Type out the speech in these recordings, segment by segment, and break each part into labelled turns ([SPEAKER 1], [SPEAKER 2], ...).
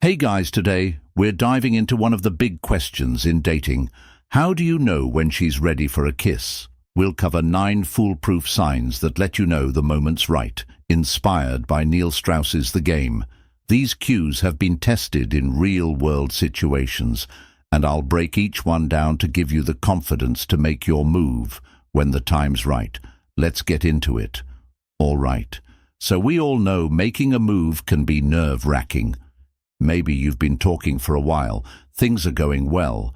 [SPEAKER 1] Hey guys, today we're diving into one of the big questions in dating. How do you know when she's ready for a kiss? We'll cover 9 foolproof signs that let you know the moment's right, inspired by Neil Strauss's The Game. These cues have been tested in real-world situations, and I'll break each one down to give you the confidence to make your move when the time's right. Let's get into it. All right. So we all know making a move can be nerve-wracking. Maybe you've been talking for a while, things are going well,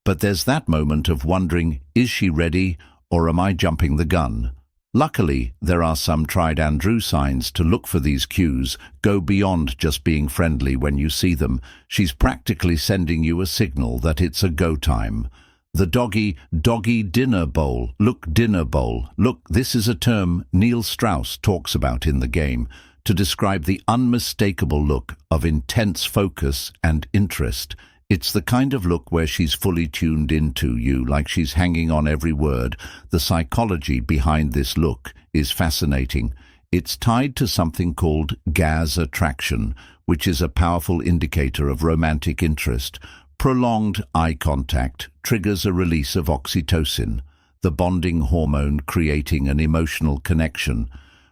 [SPEAKER 1] but there's that moment of wondering, is she ready or am I jumping the gun? Luckily, there are some tried-and-true signs to look for these cues. Go beyond just being friendly when you see them. She's practically sending you a signal that it's a go time. The doggy dinner bowl. Look, dinner bowl. Look, this is a term Neil Strauss talks about in The Game to describe the unmistakable look of intense focus and interest. It's the kind of look where she's fully tuned into you, like she's hanging on every word. The psychology behind this look is fascinating. It's tied to something called gas attraction, which is a powerful indicator of romantic interest. Prolonged eye contact triggers a release of oxytocin, the bonding hormone creating an emotional connection.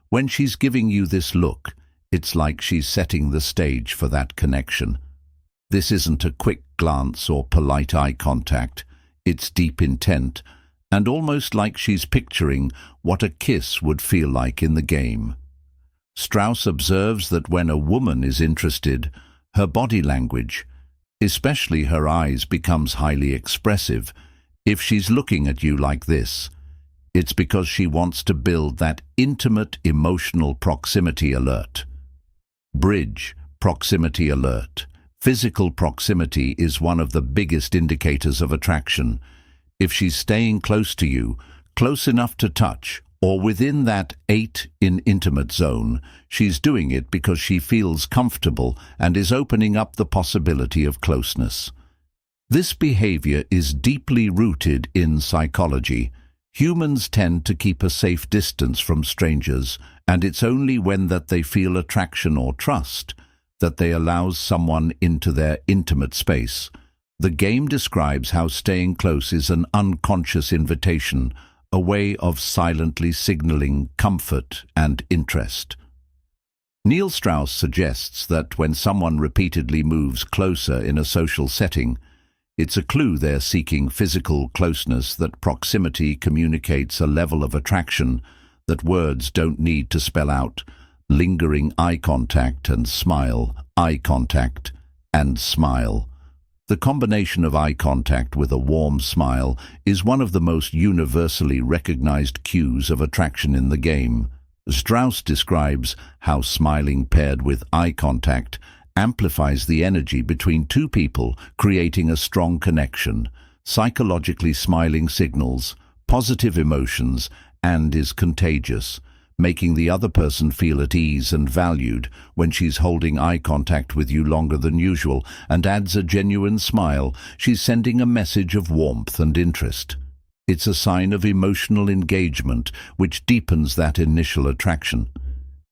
[SPEAKER 1] When she's giving you this look, it's like she's setting the stage for that connection. This isn't a quick glance or polite eye contact. It's deep intent, and almost like she's picturing what a kiss would feel like in the game. Strauss observes that when a woman is interested, her body language, especially her eyes, becomes highly expressive. If she's looking at you like this, it's because she wants to build that intimate emotional proximity alert. Bridge, proximity alert. Physical proximity is one of the biggest indicators of attraction. If she's staying close to you, close enough to touch, or within that 8 in intimate zone, she's doing it because she feels comfortable and is opening up the possibility of closeness. This behavior is deeply rooted in psychology. Humans tend to keep a safe distance from strangers, and it's only when that they feel attraction or trust that they allow someone into their intimate space. The game describes how staying close is an unconscious invitation, a way of silently signaling comfort and interest. Neil Strauss suggests that when someone repeatedly moves closer in a social setting, it's a clue they're seeking physical closeness, that proximity communicates a level of attraction that words don't need to spell out. Lingering eye contact and smile, eye contact and smile. The combination of eye contact with a warm smile is one of the most universally recognized cues of attraction in the game. Strauss describes how smiling paired with eye contact amplifies the energy between two people, creating a strong connection. Psychologically, smiling signals positive emotions and is contagious, making the other person feel at ease and valued. When she's holding eye contact with you longer than usual and adds a genuine smile, she's sending a message of warmth and interest. It's a sign of emotional engagement, which deepens that initial attraction.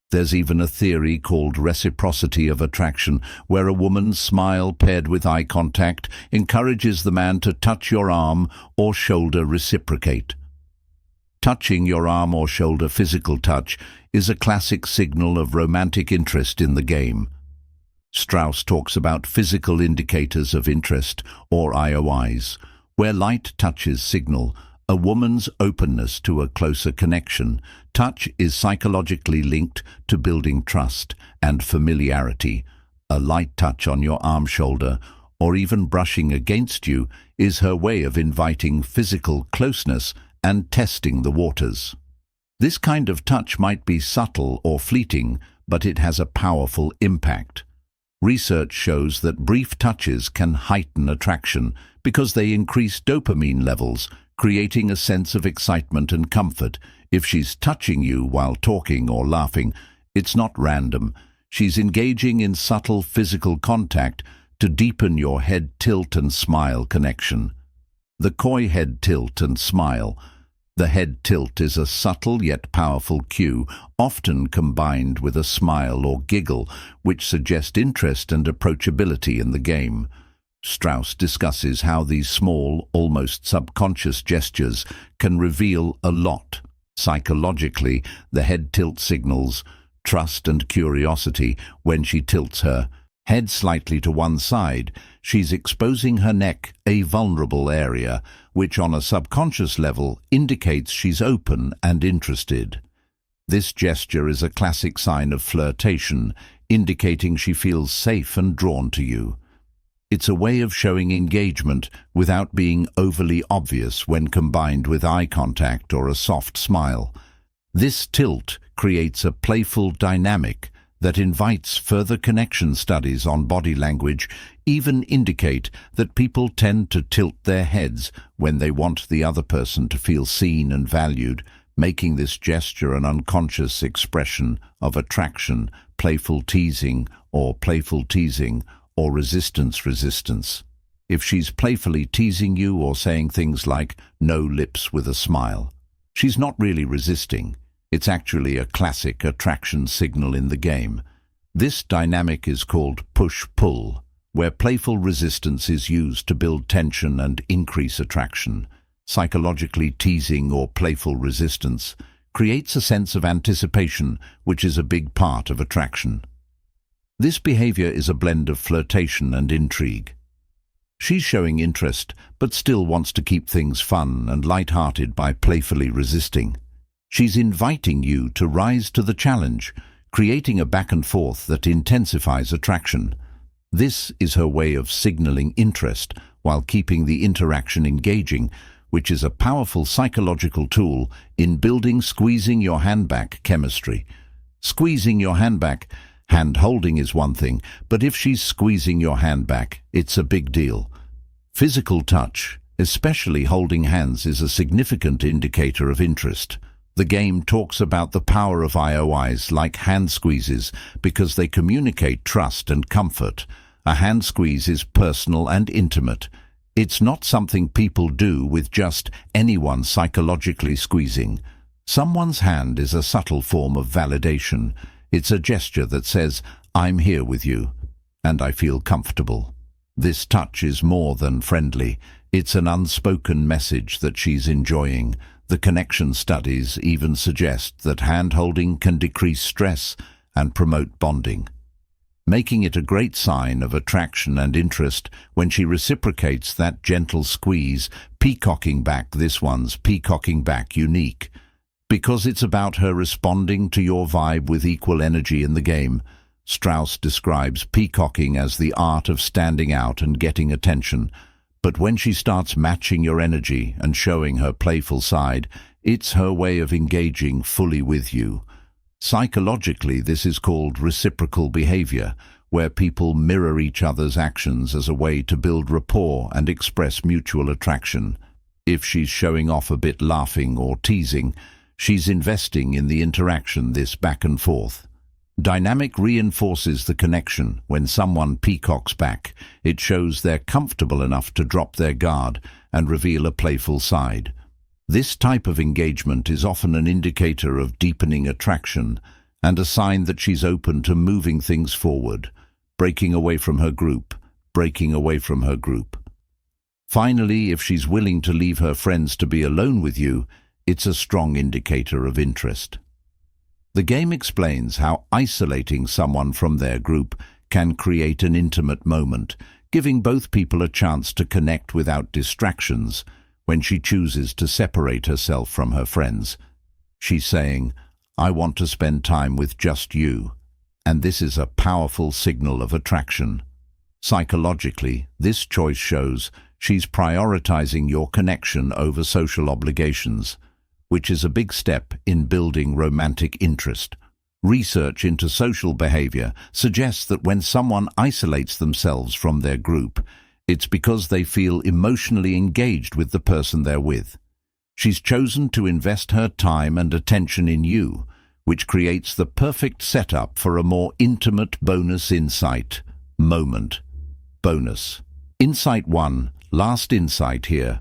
[SPEAKER 1] There's even a theory called reciprocity of attraction, where a woman's smile paired with eye contact encourages the man to touch your arm or shoulder. Reciprocate. Touching your arm or shoulder, physical touch, is a classic signal of romantic interest in the game. Strauss talks about physical indicators of interest, or IOIs, where light touches signal a woman's openness to a closer connection. Touch is psychologically linked to building trust and familiarity. A light touch on your arm, shoulder, or even brushing against you is her way of inviting physical closeness and testing the waters. This kind of touch might be subtle or fleeting, but it has a powerful impact. Research shows that brief touches can heighten attraction because they increase dopamine levels, creating a sense of excitement and comfort. If she's touching you while talking or laughing, it's not random. She's engaging in subtle physical contact to deepen your head tilt and smile connection. The coy head tilt and smile. The head tilt is a subtle yet powerful cue, often combined with a smile or giggle, which suggest interest and approachability in the game. Strauss discusses how these small, almost subconscious gestures can reveal a lot. Psychologically, the head tilt signals trust and curiosity. When she tilts her head slightly to one side, she's exposing her neck, a vulnerable area, which on a subconscious level indicates she's open and interested. This gesture is a classic sign of flirtation, indicating she feels safe and drawn to you. It's a way of showing engagement without being overly obvious when combined with eye contact or a soft smile. This tilt creates a playful dynamic that invites further connection. Studies on body language even indicate that people tend to tilt their heads when they want the other person to feel seen and valued, making this gesture an unconscious expression of attraction, playful teasing, or resistance. If she's playfully teasing you or saying things like "no lips" with a smile, she's not really resisting. It's actually a classic attraction signal in the game. This dynamic is called push-pull, where playful resistance is used to build tension and increase attraction. Psychologically, teasing or playful resistance creates a sense of anticipation, which is a big part of attraction. This behavior is a blend of flirtation and intrigue. She's showing interest, but still wants to keep things fun and light-hearted by playfully resisting. She's inviting you to rise to the challenge, creating a back and forth that intensifies attraction. This is her way of signaling interest while keeping the interaction engaging, which is a powerful psychological tool in building squeezing your hand back chemistry. Squeezing your hand back, hand holding is one thing, but if she's squeezing your hand back, it's a big deal. Physical touch, especially holding hands, is a significant indicator of interest. The game talks about the power of IOIs like hand squeezes because they communicate trust and comfort. A hand squeeze is personal and intimate. It's not something people do with just anyone psychologically squeezing. Someone's hand is a subtle form of validation. It's a gesture that says, "I'm here with you, and I feel comfortable." This touch is more than friendly. It's an unspoken message that she's enjoying. The connection studies even suggest that hand-holding can decrease stress and promote bonding, making it a great sign of attraction and interest when she reciprocates that gentle squeeze, peacocking back. This one's peacocking back unique, because it's about her responding to your vibe with equal energy in the game. Strauss describes peacocking as the art of standing out and getting attention. But when she starts matching your energy and showing her playful side, it's her way of engaging fully with you. Psychologically, this is called reciprocal behavior, where people mirror each other's actions as a way to build rapport and express mutual attraction. If she's showing off a bit, laughing or teasing, she's investing in the interaction. This back and forth dynamic reinforces the connection. When someone peacocks back, it shows they're comfortable enough to drop their guard and reveal a playful side. This type of engagement is often an indicator of deepening attraction and a sign that she's open to moving things forward, breaking away from her group. Finally, if she's willing to leave her friends to be alone with you, it's a strong indicator of interest. The game explains how isolating someone from their group can create an intimate moment, giving both people a chance to connect without distractions. When she chooses to separate herself from her friends, she's saying, "I want to spend time with just you," and this is a powerful signal of attraction. Psychologically, this choice shows she's prioritizing your connection over social obligations, which is a big step in building romantic interest. Research into social behavior suggests that when someone isolates themselves from their group, it's because they feel emotionally engaged with the person they're with. She's chosen to invest her time and attention in you, which creates the perfect setup for a more intimate bonus insight moment. Bonus. Insight 1, last insight here.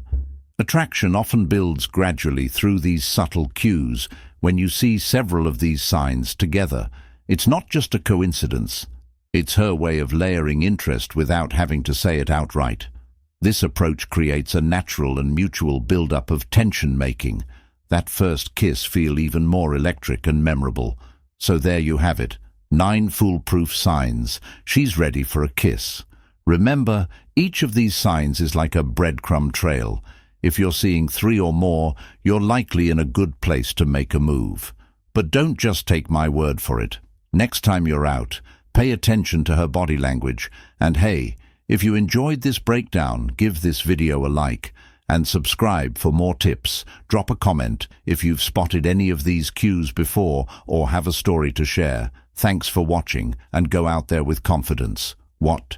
[SPEAKER 1] Attraction often builds gradually through these subtle cues. When you see several of these signs together, it's not just a coincidence. It's her way of layering interest without having to say it outright. This approach creates a natural and mutual build-up of tension-making. That first kiss feels even more electric and memorable. So there you have it, 9 foolproof signs. She's ready for a kiss. Remember, each of these signs is like a breadcrumb trail. If you're seeing 3 or more, you're likely in a good place to make a move. But don't just take my word for it. Next time you're out, pay attention to her body language. And hey, if you enjoyed this breakdown, give this video a like and subscribe for more tips. Drop a comment if you've spotted any of these cues before or have a story to share. Thanks for watching, and go out there with confidence. What